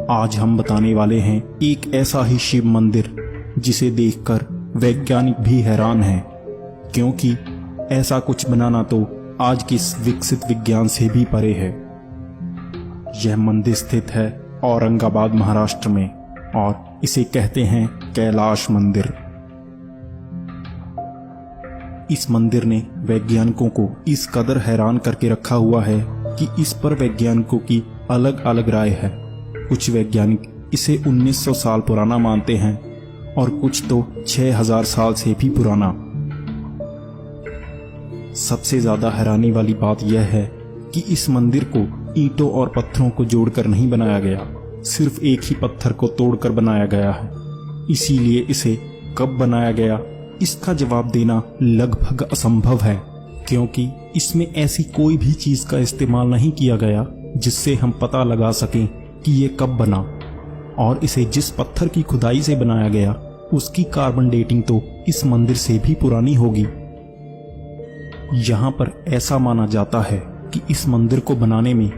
आज हम बताने वाले हैं एक ऐसा ही शिव मंदिर जिसे देखकर वैज्ञानिक भी हैरान हैं, क्योंकि ऐसा कुछ बनाना तो आज की विकसित विज्ञान से भी परे है। यह मंदिर स्थित है औरंगाबाद महाराष्ट्र में और इसे कहते हैं कैलाश मंदिर। इस मंदिर ने वैज्ञानिकों को इस कदर हैरान करके रखा हुआ है कि इस पर वैज्ञानिकों की अलग अलग राय है। कुछ वैज्ञानिक इसे 1900 साल पुराना मानते हैं और कुछ तो 6000 साल से भी पुराना। सबसे ज्यादा हैरानी वाली बात यह है कि इस मंदिर को ईंटों और पत्थरों को जोड़कर नहीं बनाया गया, सिर्फ एक ही पत्थर को तोड़कर बनाया गया है। इसीलिए इसे कब बनाया गया, इसका जवाब देना लगभग असंभव है, क्योंकि इसमें ऐसी कोई भी चीज का इस्तेमाल नहीं किया गया जिससे हम पता लगा सकें कि ये कब बना। और इसे जिस पत्थर की खुदाई से बनाया गया उसकी कार्बन डेटिंग तो इस मंदिर से भी पुरानी होगी। यहाँ पर ऐसा माना जाता है कि इस मंदिर को बनाने में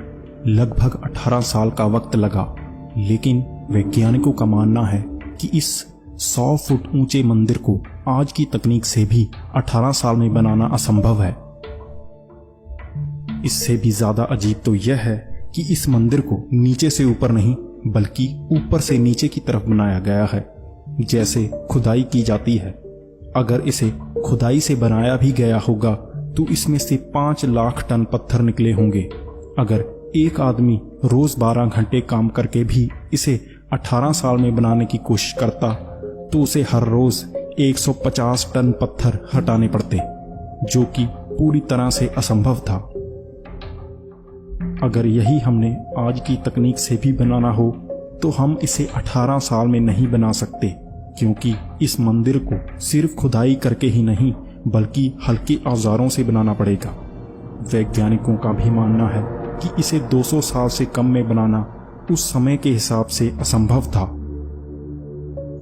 लगभग 18 साल का वक्त लगा, लेकिन वैज्ञानिकों का मानना है कि इस 100 फुट ऊंचे मंदिर को आज की तकनीक से भी 18 साल में बनाना असंभव है। इससे भी ज्यादा अजीब तो यह है कि इस मंदिर को नीचे से ऊपर नहीं बल्कि ऊपर से नीचे की तरफ बनाया गया है, जैसे खुदाई की जाती है। अगर इसे खुदाई से बनाया भी गया होगा तो इसमें से 5 लाख टन पत्थर निकले होंगे। अगर एक आदमी रोज 12 घंटे काम करके भी इसे 18 साल में बनाने की कोशिश करता तो उसे हर रोज 150 टन पत्थर हटाने पड़ते, जो कि पूरी तरह से असंभव था। अगर यही हमने आज की तकनीक से भी बनाना हो तो हम इसे 18 साल में नहीं बना सकते, क्योंकि इस मंदिर को सिर्फ खुदाई करके ही नहीं बल्कि हल्के औजारों से बनाना पड़ेगा। वैज्ञानिकों का भी मानना है कि इसे 200 साल से कम में बनाना उस समय के हिसाब से असंभव था।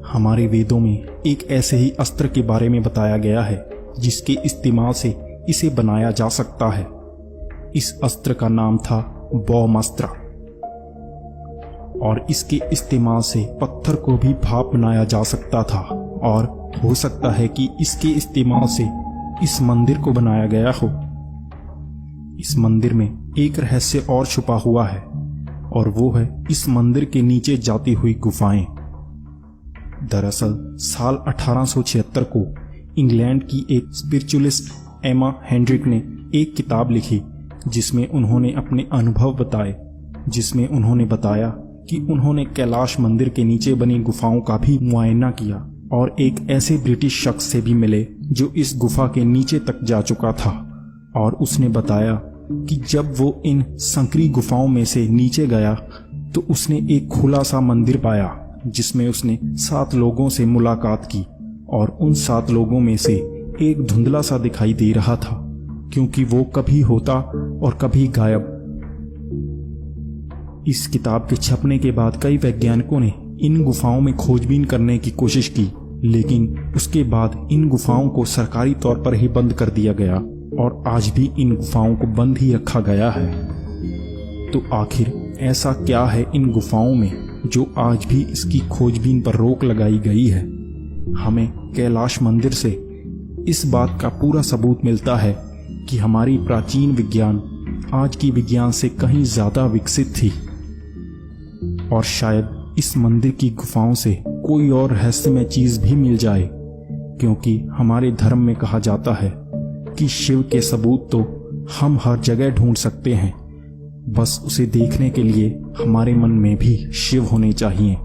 हमारे वेदों में एक ऐसे ही अस्त्र के बारे में बताया गया है जिसके इस्तेमाल से इसे बनाया जा सकता है। इस अस्त्र का नाम था ब्रह्मास्त्र और इसके इस्तेमाल से पत्थर को भी भाप बनाया जा सकता था, और हो सकता है कि इसके इस्तेमाल से इस मंदिर को बनाया गया हो। इस मंदिर में एक रहस्य और छुपा हुआ है और वो है इस मंदिर के नीचे जाती हुई गुफाएं। दरअसल साल 1876 को इंग्लैंड की एक स्पिरिचुअलिस्ट एमा हेंड्रिक ने एक किताब लिखी जिसमें उन्होंने अपने अनुभव बताए, जिसमें उन्होंने बताया कि उन्होंने कैलाश मंदिर के नीचे बनी गुफाओं का भी मुआयना किया और एक ऐसे ब्रिटिश शख्स से भी मिले जो इस गुफा के नीचे तक जा चुका था, और उसने बताया कि जब वो इन संकरी गुफाओं में से नीचे गया तो उसने एक खुला सा मंदिर पाया जिसमें उसने 7 लोगों से मुलाकात की, और उन 7 लोगों में से एक धुंधला सा दिखाई दे रहा था क्योंकि वो कभी होता और कभी गायब। इस किताब के छपने के बाद कई वैज्ञानिकों ने इन गुफाओं में खोजबीन करने की कोशिश की, लेकिन उसके बाद इन गुफाओं को सरकारी तौर पर ही बंद कर दिया गया और आज भी इन गुफाओं को बंद ही रखा गया है। तो आखिर ऐसा क्या है इन गुफाओं में जो आज भी इसकी खोजबीन पर रोक लगाई गई है? हमें कैलाश मंदिर से इस बात का पूरा सबूत मिलता है कि हमारी प्राचीन विज्ञान आज की विज्ञान से कहीं ज्यादा विकसित थी, और शायद इस मंदिर की गुफाओं से कोई और रहस्यमय चीज भी मिल जाए, क्योंकि हमारे धर्म में कहा जाता है कि शिव के सबूत तो हम हर जगह ढूंढ सकते हैं, बस उसे देखने के लिए हमारे मन में भी शिव होने चाहिए।